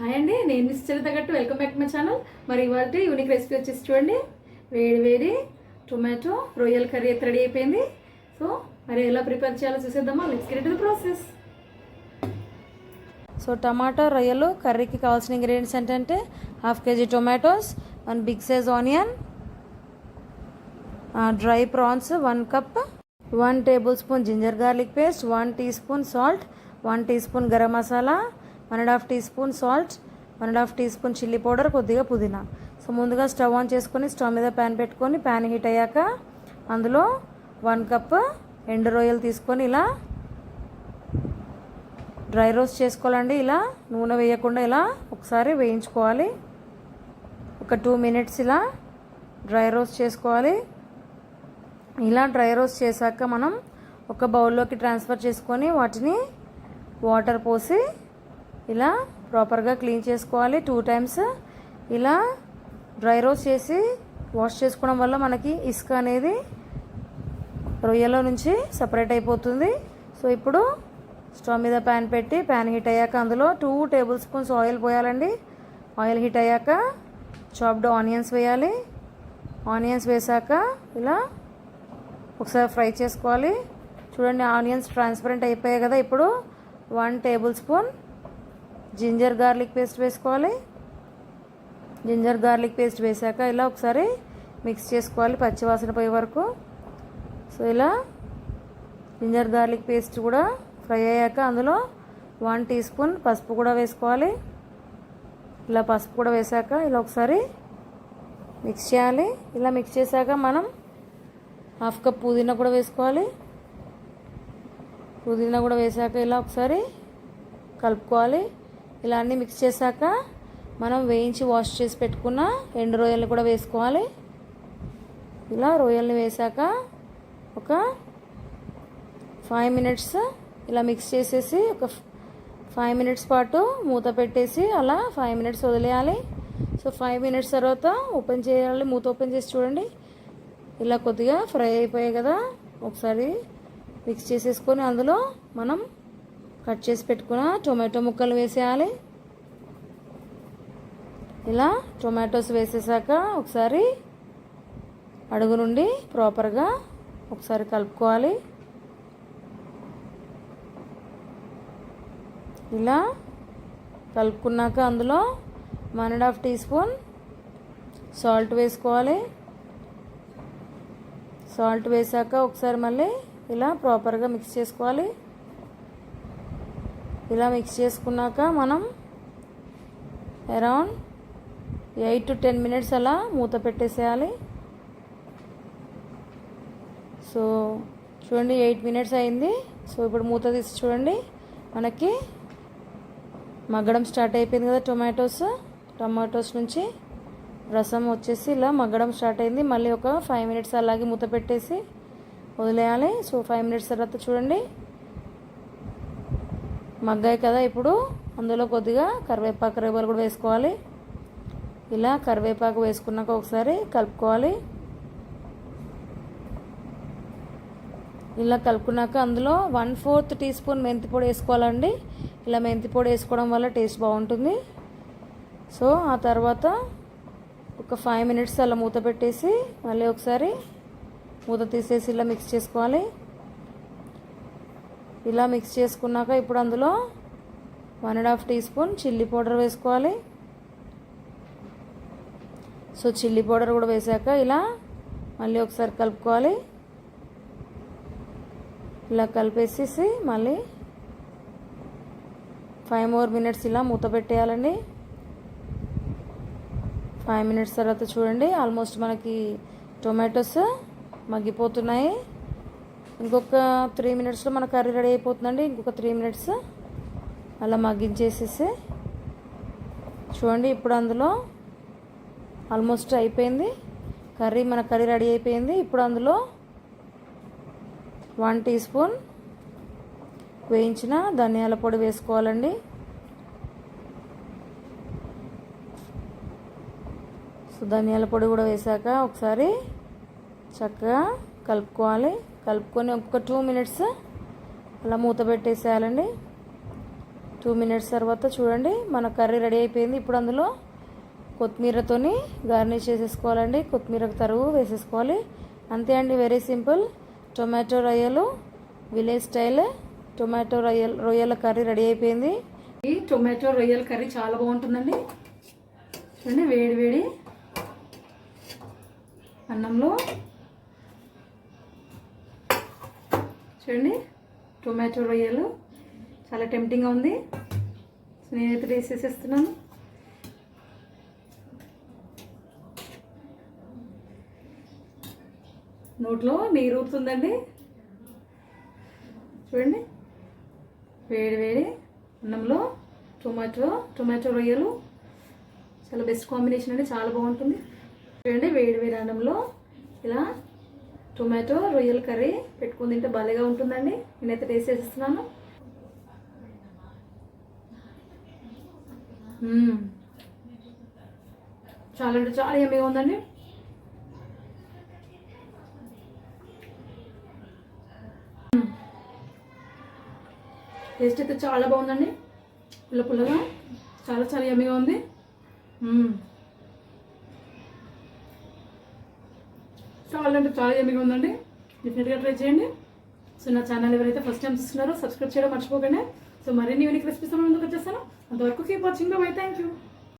Hi అండి, నేను miss Charitagattu. Welcome back to my channel. మరి ఇవాళ యూనిక్ రెసిపీ వచ్చేసి చూడండి, వేడి వేడి టొమాటో రొయ్యల కర్రీ అయితే రెడీ అయిపోయింది. సో మరి ఎలా ప్రిపేర్ చేయాలో చూసేద్దామా? Let's get into the process. So tomato రొయ్యలు కర్రీకి కావాల్సిన ఇంగ్రీడియంట్స్ ఏంటంటే 1/2 kg tomatoes, 1 big size onion, dry prawns 1 cup, 1 tablespoon ginger garlic paste, 1 teaspoon salt, 1 teaspoon garam masala, 1.5 teaspoon salt, 1.5 teaspoon chilli powder, కొద్దిగా పుదీనా. So ముందుగా stove on చేసుకొని stove మీద pan పెట్టుకొని pan heat అయ్యాక అందులో 1 cup ఎండు రొయ్యలు తీసుకొని ఇలా డ్రై రోస్ట్ చేసుకోవాలండి. ఇలా నూనె వేయకుండా ఇలా ఒకసారి వేయించుకోవాలి. ఒక 2 మినిట్స్ ఇలా డ్రై రోస్ట్ చేసుకోవాలి. ఇలా డ్రై రోస్ట్ చేశాక మనం ఒక బౌల్లోకి ట్రాన్స్ఫర్ చేసుకొని వాటిని వాటర్ పోసి ఇలా ప్రాపర్గా క్లీన్ చేసుకోవాలి 2 టైమ్స్. ఇలా డ్రై రోస్ట్ చేసి వాష్ చేసుకోవడం వల్ల మనకి ఇసుక అనేది రొయ్యలో నుంచి సపరేట్ అయిపోతుంది. సో ఇప్పుడు స్టవ్ మీద ప్యాన్ పెట్టి ప్యాన్ హీట్ అయ్యాక అందులో 2 టేబుల్ స్పూన్స్ ఆయిల్ పోయాలండి. ఆయిల్ హీట్ అయ్యాక చాప్డ్ ఆనియన్స్ వేయాలి. ఆనియన్స్ వేసాక ఇలా ఒకసారి ఫ్రై చేసుకోవాలి. చూడండి, ఆనియన్స్ ట్రాన్స్పరెంట్ అయిపోయాయి కదా. ఇప్పుడు 1 tablespoon ginger garlic paste వేసుకోవాలి. జింజర్ గార్లిక్ పేస్ట్ వేసాక ఇలా ఒకసారి మిక్స్ చేసుకోవాలి పచ్చివాసన పోయే వరకు. సో ఇలా జింజర్ గార్లిక్ పేస్ట్ కూడా ఫ్రై అయ్యాక అందులో 1 టీ స్పూన్ పసుపు కూడా వేసుకోవాలి. ఇలా పసుపు కూడా వేసాక ఇలా ఒకసారి మిక్స్ చేయాలి. ఇలా మిక్స్ చేశాక మనం 1/2 కప్ పుదీనా కూడా వేసుకోవాలి. పుదీనా కూడా వేసాక ఇలా ఒకసారి కలుపుకోవాలి. ఇలా అన్నీ మిక్స్ చేశాక మనం వేయించి వాష్ చేసి పెట్టుకున్న ఎండు రొయ్యలు కూడా వేసుకోవాలి. ఇలా రొయ్యల్ని వేసాక ఒక 5 మినిట్స్ ఇలా మిక్స్ చేసేసి ఒక 5 మినిట్స్ పాటు మూత పెట్టేసి అలా 5 మినిట్స్ వదిలేయాలి. సో 5 మినిట్స్ తర్వాత ఓపెన్ చేయాలి. మూత ఓపెన్ చేసి చూడండి, ఇలా కొద్దిగా ఫ్రై అయిపోయాయి కదా. ఒకసారి మిక్స్ చేసేసుకొని అందులో మనం కట్ చేసి పెట్టుకున్న టొమాటో ముక్కలు వేసేయాలి. ఇలా టొమాటోస్ వేసేసాక ఒకసారి అడుగు నుండి ప్రాపర్గా ఒకసారి కలుపుకోవాలి. ఇలా కలుపుకున్నాక అందులో 1.5 టీ స్పూన్ సాల్ట్ వేసుకోవాలి. సాల్ట్ వేసాక ఒకసారి మళ్ళీ ఇలా ప్రాపర్గా మిక్స్ చేసుకోవాలి. ఇలా మిక్స్ చేసుకున్నాక మనం అరౌండ్ 8 to 10 మినిట్స్ అలా మూత పెట్టేసేయాలి. సో చూడండి, 8 మినిట్స్ అయింది. సో ఇప్పుడు మూత తీసి చూడండి, మనకి మగ్గడం స్టార్ట్ అయిపోయింది కదా. టమాటోస్ నుంచి రసం వచ్చేసి ఇలా మగ్గడం స్టార్ట్ అయింది. మళ్ళీ ఒక 5 మినిట్స్ అలాగే మూత పెట్టేసి వదిలేయాలి. సో 5 మినిట్స్ తర్వాత చూడండి మగ్గాయి కదా. ఇప్పుడు అందులో కొద్దిగా కరివేపాకు రెబ్బలు కూడా వేసుకోవాలి. ఇలా కరివేపాకు వేసుకున్నాక ఒకసారి కలుపుకోవాలి. ఇలా కలుపుకున్నాక అందులో 1/4 టీ స్పూన్ మెంతి పొడి వేసుకోవాలండి. ఇలా మెంతి పొడి వేసుకోవడం వల్ల టేస్ట్ బాగుంటుంది. సో ఆ తర్వాత ఒక 5 మినిట్స్ అలా మూత పెట్టేసి మళ్ళీ ఒకసారి మూత తీసేసి ఇలా మిక్స్ చేసుకోవాలి. ఇలా మిక్స్ చేసుకున్నాక ఇప్పుడు అందులో 1.5 టీ స్పూన్ చిల్లీ పౌడర్ వేసుకోవాలి. సో చిల్లీ పౌడర్ కూడా వేసాక ఇలా మళ్ళీ ఒకసారి కలుపుకోవాలి. ఇలా కలిపేసేసి మళ్ళీ 5 more మినిట్స్ ఇలా మూత పెట్టేయాలండి. 5 మినిట్స్ తర్వాత చూడండి, ఆల్మోస్ట్ మనకి టొమాటోస్ మగ్గిపోతున్నాయి. ఇంకొక 3 మినిట్స్లో మన కర్రీ రెడీ అయిపోతుందండి. ఇంకొక 3 మినిట్స్ అలా మగ్గించేసేసి చూడండి, ఇప్పుడు అందులో ఆల్మోస్ట్ అయిపోయింది కర్రీ. మన కర్రీ రెడీ అయిపోయింది. ఇప్పుడు అందులో 1 టీ స్పూన్ వేయించిన ధనియాల పొడి వేసుకోవాలండి. సో ధనియాల పొడి కూడా వేసాక ఒకసారి చక్కగా కలుపుకొని ఇంకొక 2 మినిట్స్ అలా మూత పెట్టేసేయాలండి. 2 మినిట్స్ తర్వాత చూడండి మన కర్రీ రెడీ అయిపోయింది. ఇప్పుడు అందులో కొత్తిమీరతోని గార్నిష్ చేసేసుకోవాలండి. కొత్తిమీర తరుగు వేసేసుకోవాలి. అంతే అండి, వెరీ సింపుల్. టొమాటో రొయ్యలు విలేజ్ స్టైల్ టొమాటో రొయ్యల కర్రీ రెడీ అయిపోయింది. ఈ టొమాటో రొయ్యల కర్రీ చాలా బాగుంటుందండి. చూడండి, వేడి వేడి అన్నంలో చూడండి టొమాటో రొయ్యలు చాలా టెంప్టింగ్గా ఉంది. నేనైతే టేస్ట్ చేసేస్తున్నాను. నోట్లో నీరు ఊరుతుందండి. చూడండి, వేడి వేడి అన్నంలో టొమాటో రొయ్యలు చాలా బెస్ట్ కాంబినేషన్ అండి, చాలా బాగుంటుంది. చూడండి, వేడి వేడి అన్నంలో ఇలా టొమాటో రొయ్యల కర్రీ పెట్టుకుని తింటే భలేగా ఉంటుందండి. నేనైతే టేస్ట్ చేసేస్తున్నాను. చాలా అంటే చాలా యమ్మీగా ఉందండి. టేస్ట్ అయితే చాలా బాగుందండి. పుల్లగా చాలా చాలా యమ్మీగా ఉంది. చాలా అంటే చాలా యమ్మీగా ఉందండి. డెఫినెట్గా ట్రై చేయండి. సో నా ఛానల్ ఎవరైతే ఫస్ట్ టైం చూస్తున్నారో సబ్స్క్రైబ్ చేయడం మర్చిపోకండి. సో మరిన్ని యూనిక్ రెసిపీస్ ముందుకు వచ్చేస్తాను. అంతవరకు keep watching. By, thank you.